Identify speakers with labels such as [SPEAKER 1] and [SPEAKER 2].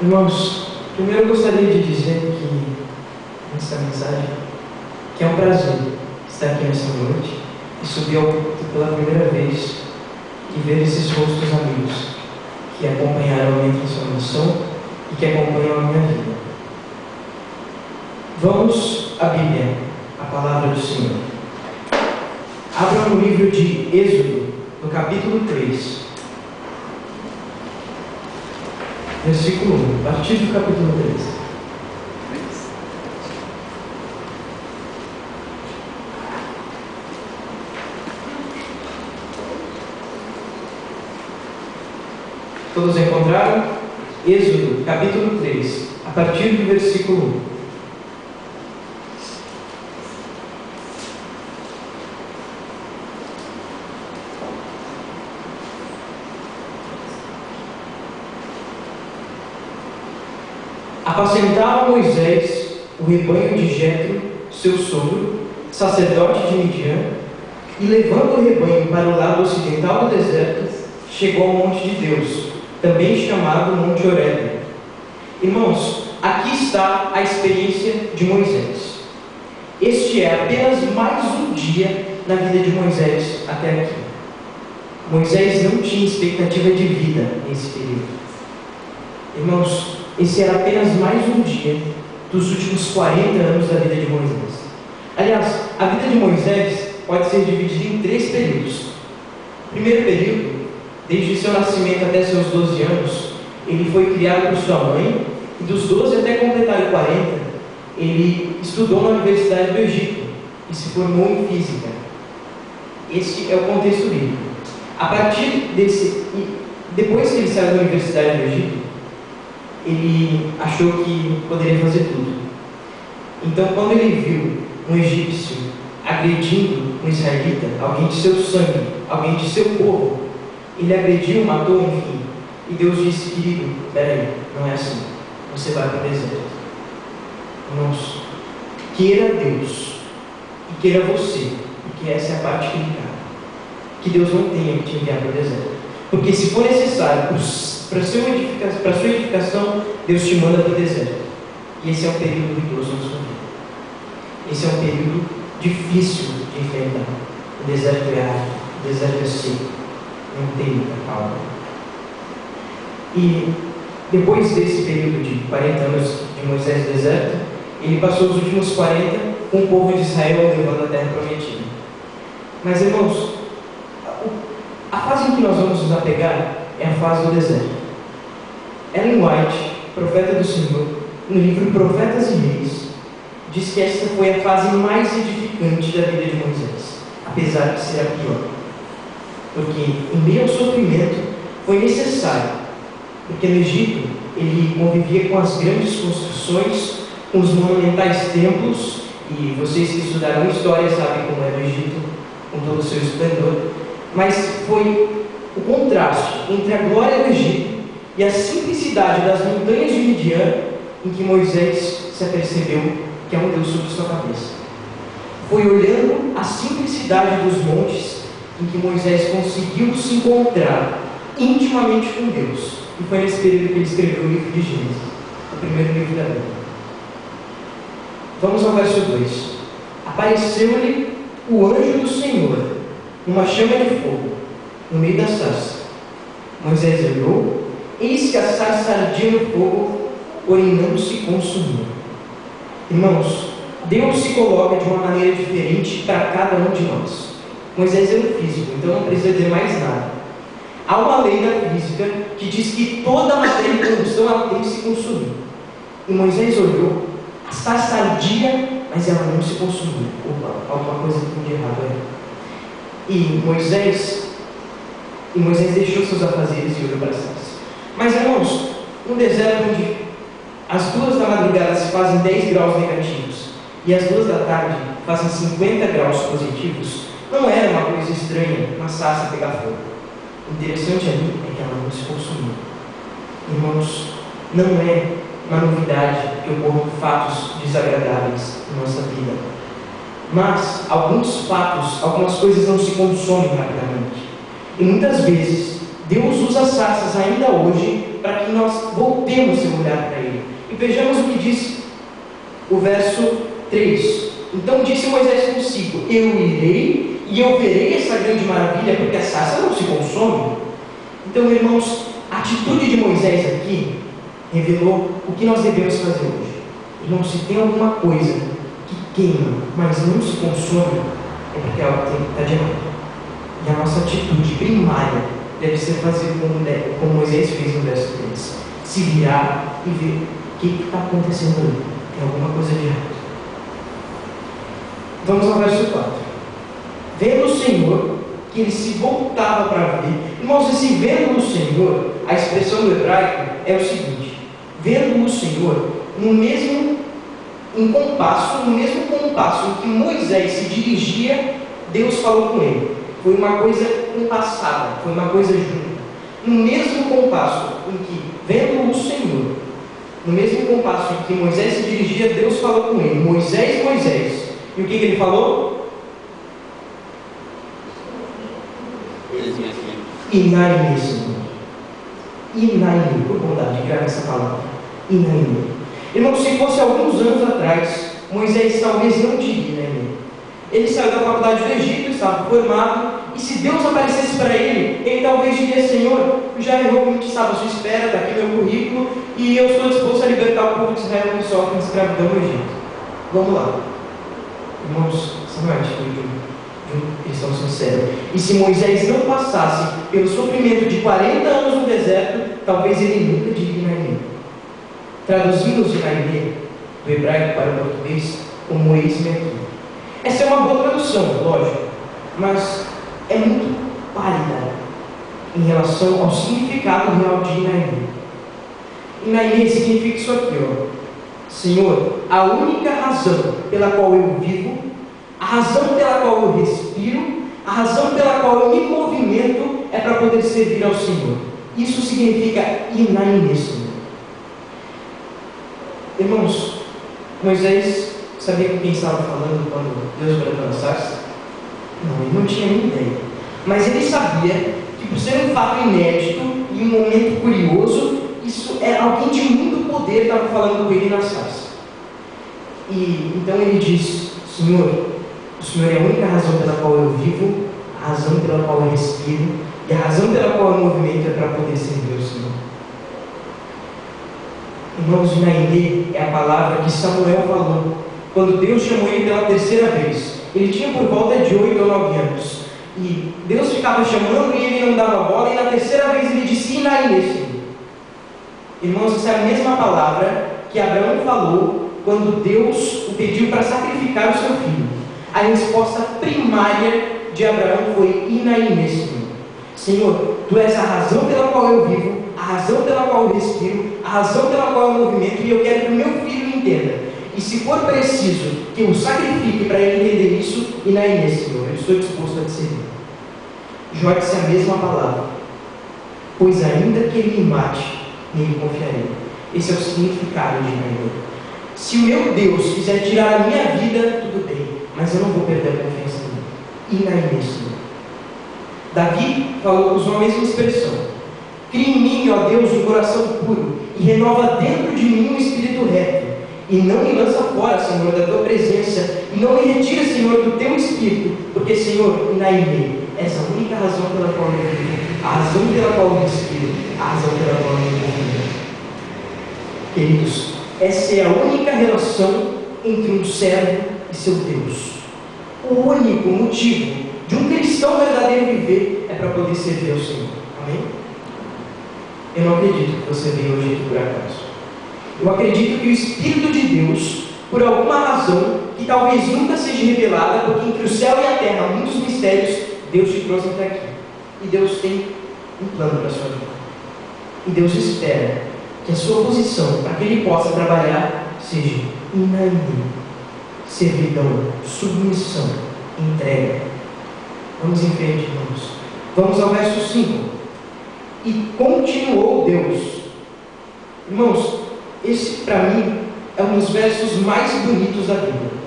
[SPEAKER 1] Irmãos, primeiro eu gostaria de dizer que, nessa mensagem, que é um prazer estar aqui nessa noite e subir ao púlpito pela primeira vez e ver esses rostos amigos que acompanharam a minha transformação e que acompanham a minha vida. Vamos à Bíblia, a palavra do Senhor. Abra no livro de Êxodo, no capítulo 3. Versículo 1, a partir do capítulo 3. Todos encontraram? Êxodo, capítulo 3, a partir do versículo 1. Apacentava Moisés o rebanho de Jetro, seu sogro, sacerdote de Midian, e levando o rebanho para o lado ocidental do deserto, chegou ao monte de Deus, também chamado Monte Horebe. Irmãos, aqui está a experiência de Moisés. Este é apenas mais um dia na vida de Moisés até aqui. Moisés não tinha expectativa de vida nesse período. Irmãos, esse era apenas mais um dia dos últimos 40 anos da vida de Moisés. Aliás, a vida de Moisés pode ser dividida em 3 períodos. O primeiro período, desde seu nascimento até seus 12 anos, ele foi criado por sua mãe, e dos 12 até completar os 40, ele estudou na Universidade do Egito e se formou em física. Esse é o contexto bíblico. A partir desse, depois que ele saiu da Universidade do Egito, ele achou que poderia fazer tudo. Então, quando ele viu um egípcio agredindo um israelita, alguém de seu sangue, alguém de seu povo, ele agrediu, matou, enfim. E Deus disse: querido, peraí, não é assim. Você vai para o deserto. Irmãos, queira Deus e queira você, porque essa é a parte que ele quer. Que Deus não tenha que te enviar para o deserto. Porque se for necessário, para sua edificação, Deus te manda para o deserto. E esse é um período rigoroso na sua vida. Esse é um período difícil de enfrentar. O deserto é árido, o deserto é seco, não tem muita calma. E depois desse período de 40 anos de Moisés no deserto, ele passou os últimos 40 com o povo de Israel levando a terra prometida. Mas, irmãos, a fase em que nós vamos nos apegar é a fase do deserto. Ellen White, profeta do Senhor, no livro Profetas e Reis, diz que essa foi a fase mais edificante da vida de Moisés, apesar de ser a pior. Porque, em meio ao sofrimento, foi necessário, porque no Egito ele convivia com as grandes construções, com os monumentais templos, e vocês que estudaram história sabem como era o Egito, com todo o seu esplendor. Mas foi o contraste entre a glória do Egito e a simplicidade das montanhas de Midian em que Moisés se apercebeu que é um Deus sobre sua cabeça. Foi olhando a simplicidade dos montes em que Moisés conseguiu se encontrar intimamente com Deus. E foi nesse período que ele escreveu o livro de Gênesis, o primeiro livro da Bíblia. Vamos ao verso 2. Apareceu-lhe o anjo do Senhor, numa chama de fogo, no meio da sarça. Moisés olhou, eis que a sarça ardia no fogo, porém não se consumiu. Irmãos, Deus se coloca de uma maneira diferente para cada um de nós. Moisés é um físico, então não precisa dizer mais nada. Há uma lei na física que diz que toda matéria em combustão ela tem que se consumir. E Moisés olhou, a sarça ardia, mas ela não se consumiu. Opa, alguma coisa de errado aí. E Moisés deixou seus afazeres e olhou para a sarça. Mas, irmãos, um deserto onde às 2 da madrugada se fazem 10 graus negativos e às 2 da tarde fazem 50 graus positivos, não era uma coisa estranha uma sarça pegar fogo. O interessante ali é que ela não se consumiu. Irmãos, não é uma novidade que ocorram fatos desagradáveis na nossa vida. Mas alguns fatos, algumas coisas não se consomem rapidamente. E muitas vezes, Deus usa sarças ainda hoje para que nós voltemos a olhar para Ele. E vejamos o que diz o verso 3. Então disse Moisés consigo: eu irei e eu verei essa grande maravilha, porque a sarça não se consome. Então, irmãos, a atitude de Moisés aqui revelou o que nós devemos fazer hoje. Irmãos, se tem alguma coisa que queima, mas não se consome, é porque algo está de errado. E a nossa atitude primária deve ser fazer como Moisés fez no verso 3. Se virar e ver o que está acontecendo ali. Tem alguma coisa de errado. Vamos ao verso 4. Vendo o Senhor que ele se voltava para ver. Irmãos, esse vendo o Senhor, a expressão do hebraico é o seguinte: vendo o Senhor no mesmo compasso em que Moisés se dirigia, Deus falou com ele. Foi uma coisa compassada, foi uma coisa junta. No mesmo compasso em que, vendo o Senhor, no mesmo compasso em que Moisés se dirigia, Deus falou com ele: Moisés, Moisés. E o que ele falou? Inaime, Senhor. Inaime, por bondade, grave essa palavra. Inaime. Irmão, se fosse alguns anos atrás, Moisés talvez não diria Inaime. Ele saiu da faculdade do Egito, estava formado, e se Deus aparecesse para ele talvez diria: Senhor, eu já realmente estava à sua espera, está aqui meu currículo, e eu estou disposto a libertar o povo de Israel que sofre na escravidão no Egito. Vamos lá. Irmãos, essa não é a atitude de um cristão sincero. E se Moisés não passasse pelo sofrimento de 40 anos no deserto, talvez ele nunca diria Inaime. Traduzindo os Inaime do hebraico para o português como eis-me aqui. Essa é uma boa tradução, lógico, mas é muito pálida em relação ao significado real de Inaime. Inaime significa isso aqui, ó. Senhor, a única razão pela qual eu vivo, a razão pela qual eu respiro, a razão pela qual eu me movimento é para poder servir ao Senhor. Isso significa Inaime, Senhor. Irmãos, Moisés sabia com quem estava falando quando Deus bradou na sarça? Não, ele não tinha nem ideia. Mas ele sabia que, por ser um fato inédito e um momento curioso, isso era alguém de muito poder estava falando com ele na sarça. E então ele diz: Senhor, o Senhor é a única razão pela qual eu vivo, a razão pela qual eu respiro, e a razão pela qual eu movimento é para poder servir o Senhor. Irmãos, Inaime é a palavra que Samuel falou quando Deus chamou ele pela terceira vez. Ele tinha por volta de 8 ou 9 anos. E Deus ficava chamando e ele não dava bola, e na terceira vez ele disse: Inaime, Senhor. Irmãos, essa é a mesma palavra que Abraão falou quando Deus o pediu para sacrificar o seu filho. A resposta primária de Abraão foi Inaime, Senhor. Senhor, Tu és a razão pela qual eu vivo, a razão pela qual eu respiro, a razão pela qual eu movimento, e eu quero que o meu filho entenda. E se for preciso que eu sacrifique para ele entender isso, Inaime, Senhor, eu estou disposto a te servir. Jó disse a mesma palavra: pois ainda que ele me mate, nele confiarei. Esse é o significado de Inaime. Se o meu Deus quiser tirar a minha vida, tudo bem, mas eu não vou perder a confiança nele. Inaime, Senhor. Davi usou a mesma expressão: cria em mim, ó Deus, um coração puro, e renova dentro de mim um espírito reto, e não me lança fora, Senhor, da tua presença, e não me retira, Senhor, do teu espírito, porque, Senhor, Inaime, essa é a única razão pela qual eu vivo, a razão pela qual eu respiro, a razão pela qual eu me movimento. Queridos, essa é a única relação entre um servo e seu Deus. O único motivo de um cristão verdadeiro viver é para poder servir ao Senhor. Amém? Eu não acredito que você veio hoje aqui por acaso. Eu acredito que o Espírito de Deus, por alguma razão que talvez nunca seja revelada, porque entre o céu e a terra há muitos mistérios, Deus te trouxe até aqui. E Deus tem um plano para a sua vida. E Deus espera que a sua posição, para que Ele possa trabalhar, seja Inaime, servidão, submissão, entrega. Vamos em frente, irmãos. Vamos ao verso 5. E continuou Deus. Irmãos, esse para mim é um dos versos mais bonitos da Bíblia.